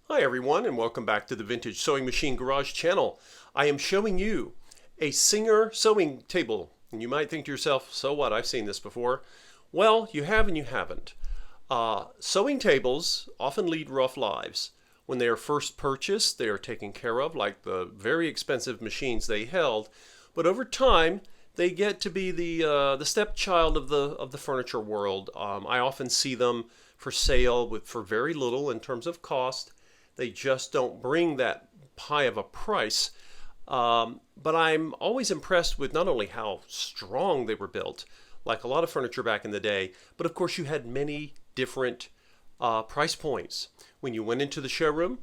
Hi everyone, and welcome back to the Vintage Sewing Machine Garage channel. I am showing you a Singer sewing table. And you might think to yourself, so what, I've seen this before. Well, you have and you haven't. Sewing tables often lead rough lives. When they are first purchased, they are taken care of like the very expensive machines they held. But over time, they get to be the stepchild of the furniture world. I often see them for sale for very little in terms of cost. They just don't bring that high of a price. But I'm always impressed with not only how strong they were built, like a lot of furniture back in the day, but of course you had many different price points. When you went into the showroom,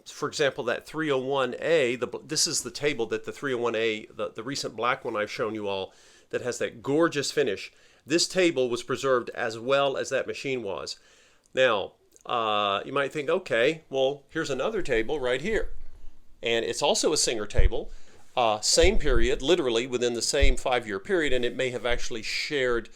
for example, that 301A, this is the table that the 301A, the recent black one I've shown you all, that has that gorgeous finish. This table was preserved as well as that machine was. Now, you might think, okay, well, here's another table right here. And it's also a Singer table, same period, literally within the same 5-year period, and it may have actually shared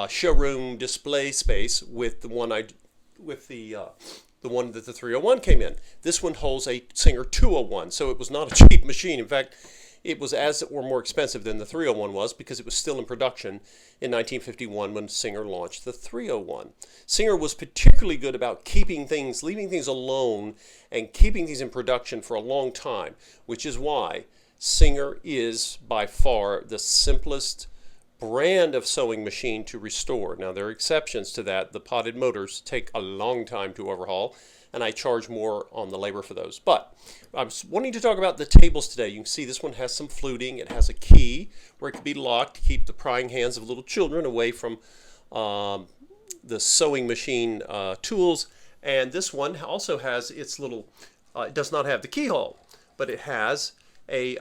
showroom display space with the one the one that the 301 came in. This one holds a Singer 201, so it was not a cheap machine. In fact, it was as or more expensive than the 301 was because it was still in production in 1951 when Singer launched the 301. Singer was particularly good about leaving things alone and keeping things in production for a long time, which is why Singer is by far the simplest brand of sewing machine to restore. Now, there are exceptions to that. The potted motors take a long time to overhaul, and I charge more on the labor for those. But I'm wanting to talk about the tables today. You can see this one has some fluting. It has a key where it can be locked to keep the prying hands of little children away from the sewing machine tools. And this one also has its little, it does not have the keyhole, but it has a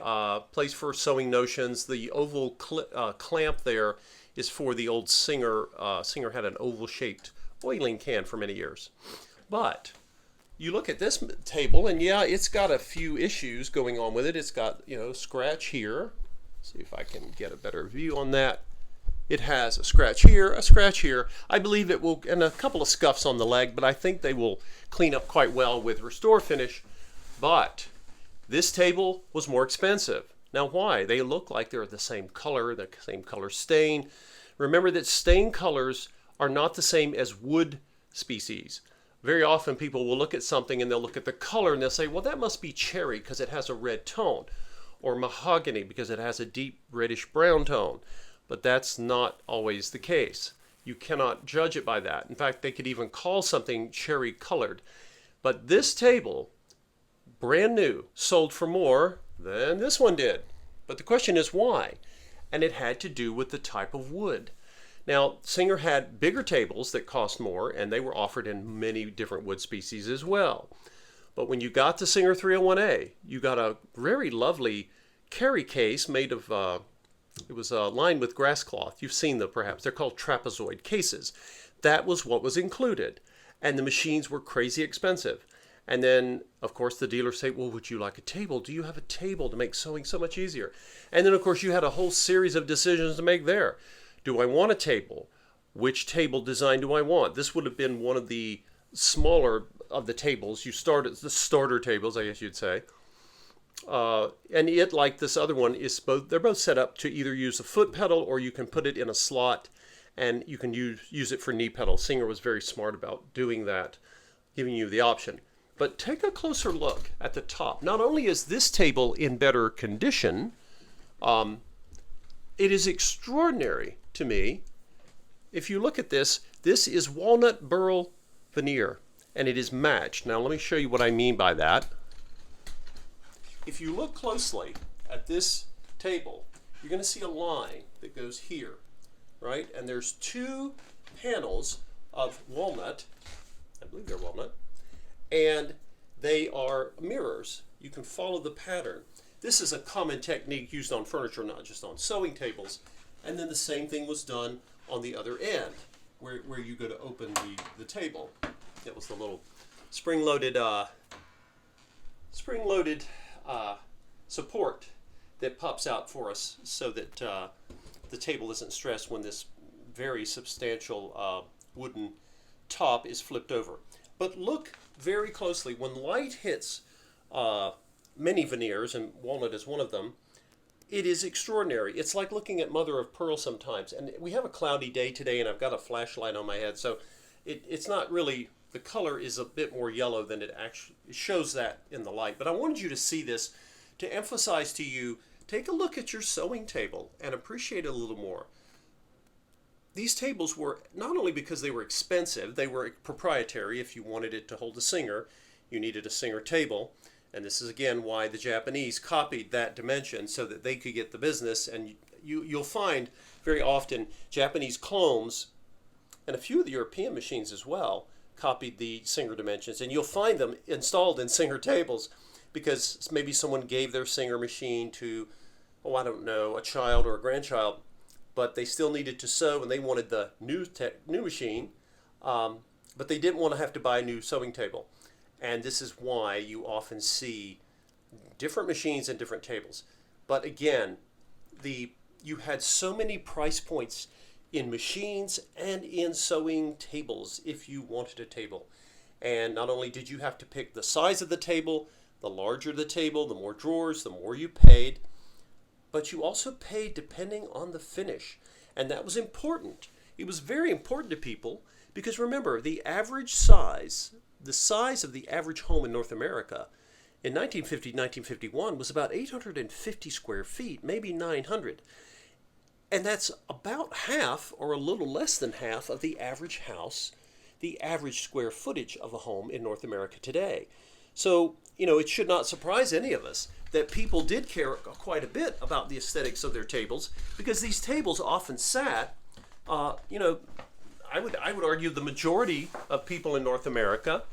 place for sewing notions. The oval clamp there is for the old Singer. Singer had an oval-shaped oiling can for many years. But you look at this table, and yeah, it's got a few issues going on with it. It's got, scratch here. See if I can get a better view on that. It has a scratch here, a scratch here. I believe it will, and a couple of scuffs on the leg, but I think they will clean up quite well with Restore Finish. But this table was more expensive. Now why? They look like they're the same color stain. Remember that stain colors are not the same as wood species. Very often people will look at something and they'll look at the color and they'll say, well, that must be cherry because it has a red tone, or mahogany because it has a deep reddish brown tone. But that's not always the case. You cannot judge it by that. In fact, they could even call something cherry colored. But this table, brand new, sold for more than this one did. But the question is why? And it had to do with the type of wood. Now, Singer had bigger tables that cost more, and they were offered in many different wood species as well. But when you got the Singer 301A, you got a very lovely carry case made of, it was lined with grass cloth. You've seen them perhaps. They're called trapezoid cases. That was what was included. And the machines were crazy expensive. And then, of course, the dealers say, well, would you like a table? Do you have a table to make sewing so much easier? And then, of course, you had a whole series of decisions to make there. Do I want a table? Which table design do I want? This would have been one of the smaller of the tables. You start at the starter tables, I guess you'd say. And it, like this other one, they're both set up to either use a foot pedal or you can put it in a slot and you can use it for knee pedal. Singer was very smart about doing that, giving you the option. But take a closer look at the top. Not only is this table in better condition, it is extraordinary to me. If you look at this, this is walnut burl veneer, and it is matched. Now let me show you what I mean by that. If you look closely at this table, you're going to see a line that goes here, right? And there's two panels of walnut. I believe they're walnut. And they are mirrors. You can follow the pattern. This is a common technique used on furniture, not just on sewing tables. And then the same thing was done on the other end, where you go to open the table. It was the little spring-loaded support that pops out for us so that the table isn't stressed when this very substantial wooden top is flipped over. But look very closely. When light hits many veneers, and walnut is one of them, it is extraordinary. It's like looking at mother of pearl sometimes. And we have a cloudy day today, and I've got a flashlight on my head, so it's not really, the color is a bit more yellow than it actually shows that in the light. But I wanted you to see this to emphasize to you, take a look at your sewing table and appreciate it a little more. These tables were, not only because they were expensive, they were proprietary. If you wanted it to hold a Singer, you needed a Singer table. And this is again why the Japanese copied that dimension so that they could get the business. And you'll find very often Japanese clones, and a few of the European machines as well, copied the Singer dimensions. And you'll find them installed in Singer tables because maybe someone gave their Singer machine to, oh, I don't know, a child or a grandchild, but they still needed to sew and they wanted the new machine, but they didn't want to have to buy a new sewing table. And this is why you often see different machines and different tables. But again, you had so many price points in machines and in sewing tables if you wanted a table. And not only did you have to pick the size of the table, the larger the table, the more drawers, the more you paid, but you also paid depending on the finish. And that was important. It was very important to people because remember, the size of the average home in North America in 1950, 1951 was about 850 square feet, maybe 900. And that's about half or a little less than half of the average house, the average square footage of a home in North America today. So, it should not surprise any of us that people did care quite a bit about the aesthetics of their tables because these tables often sat, I would argue the majority of people in North America,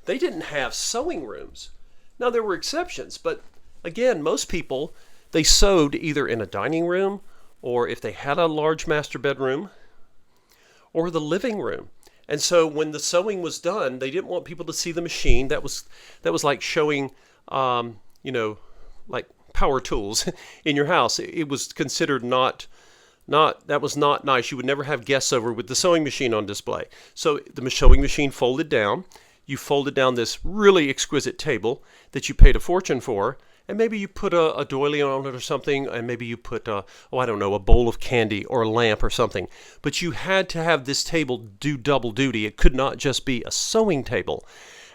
they didn't have sewing rooms. Now there were exceptions, but again, most people, they sewed either in a dining room or if they had a large master bedroom or the living room. And so when the sewing was done, they didn't want people to see the machine. That was like showing, like power tools in your house. It was considered that was not nice. You would never have guests over with the sewing machine on display. So the sewing machine folded down. You folded down this really exquisite table that you paid a fortune for, and maybe you put a doily on it or something, and maybe you put a bowl of candy or a lamp or something. But you had to have this table do double duty. It could not just be a sewing table.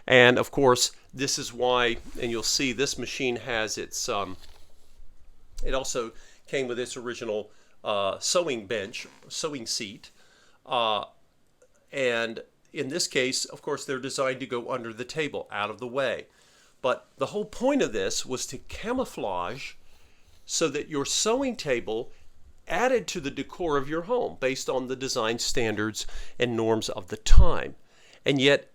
And of course, this is why, and you'll see this machine has its, it also came with its original sewing bench, sewing seat. And in this case, of course, they're designed to go under the table, out of the way. But the whole point of this was to camouflage so that your sewing table added to the decor of your home based on the design standards and norms of the time. And yet,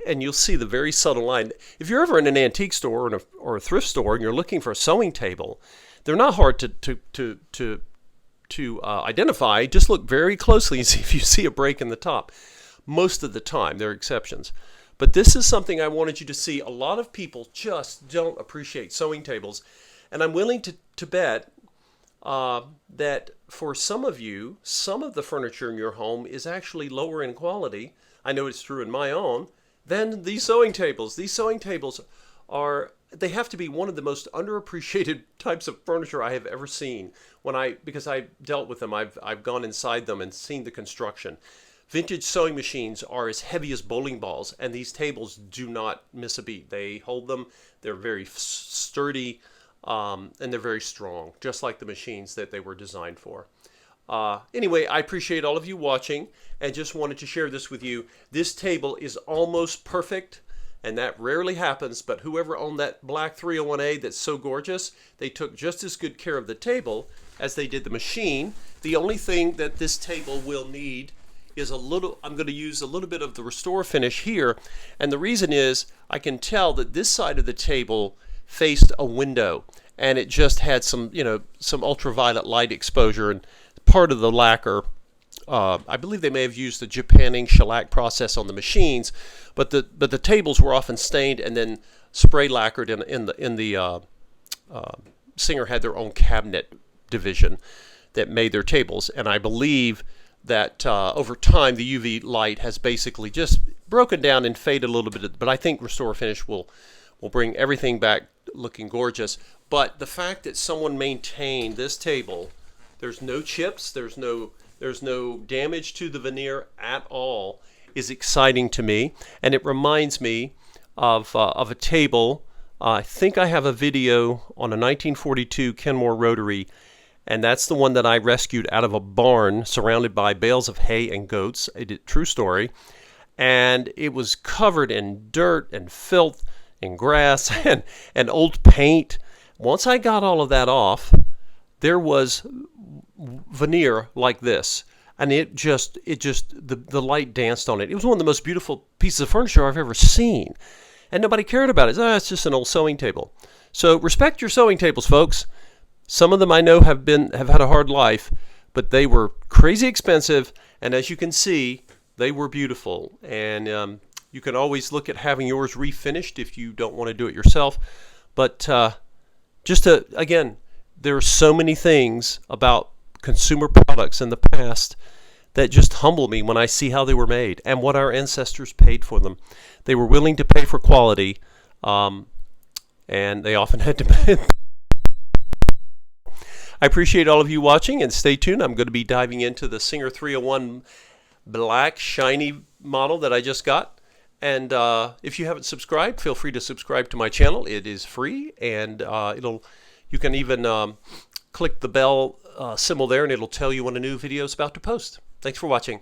and you'll see the very subtle line. If you're ever in an antique store or a thrift store and you're looking for a sewing table, they're not hard to identify. Just look very closely and see if you see a break in the top. Most of the time, there are exceptions. But this is something I wanted you to see. A lot of people just don't appreciate sewing tables. And I'm willing to bet that for some of you, some of the furniture in your home is actually lower in quality, I know it's true in my own, than these sewing tables. These sewing tables they have to be one of the most underappreciated types of furniture I have ever seen. Because I dealt with them, I've gone inside them and seen the construction. Vintage sewing machines are as heavy as bowling balls, and these tables do not miss a beat. They hold them, they're very sturdy, and they're very strong, just like the machines that they were designed for. Anyway, I appreciate all of you watching, and just wanted to share this with you. This table is almost perfect, and that rarely happens, but whoever owned that black 301A that's so gorgeous, they took just as good care of the table as they did the machine. The only thing that this table will need is I'm going to use a little bit of the Restore finish here, and the reason is I can tell that this side of the table faced a window, and it just had some ultraviolet light exposure, and part of the lacquer, I believe they may have used the Japanning shellac process on the machines, but the tables were often stained and then spray lacquered in the Singer had their own cabinet division that made their tables, and I believe that over time the UV light has basically just broken down and faded a little bit. But I think Restore Finish will bring everything back looking gorgeous. But the fact that someone maintained this table, there's no chips, there's no damage to the veneer at all, is exciting to me. And it reminds me of a table. I think I have a video on a 1942 Kenmore rotary, and that's the one that I rescued out of a barn surrounded by bales of hay and goats. True story. And it was covered in dirt and filth and grass and old paint. Once I got all of that off, there was veneer like this, and the light danced on it. It was one of the most beautiful pieces of furniture I've ever seen, and nobody cared about it. It's just an old sewing table. So respect your sewing tables, folks. Some of them I know have had a hard life, but they were crazy expensive, and as you can see, they were beautiful. And you can always look at having yours refinished if you don't want to do it yourself. But again, there are so many things about consumer products in the past that just humble me when I see how they were made and what our ancestors paid for them. They were willing to pay for quality, and they often had to pay. I appreciate all of you watching, and stay tuned. I'm going to be diving into the Singer 301 black shiny model that I just got. And if you haven't subscribed, feel free to subscribe to my channel. It is free, and you can even click the bell symbol there, and it'll tell you when a new video is about to post. Thanks for watching.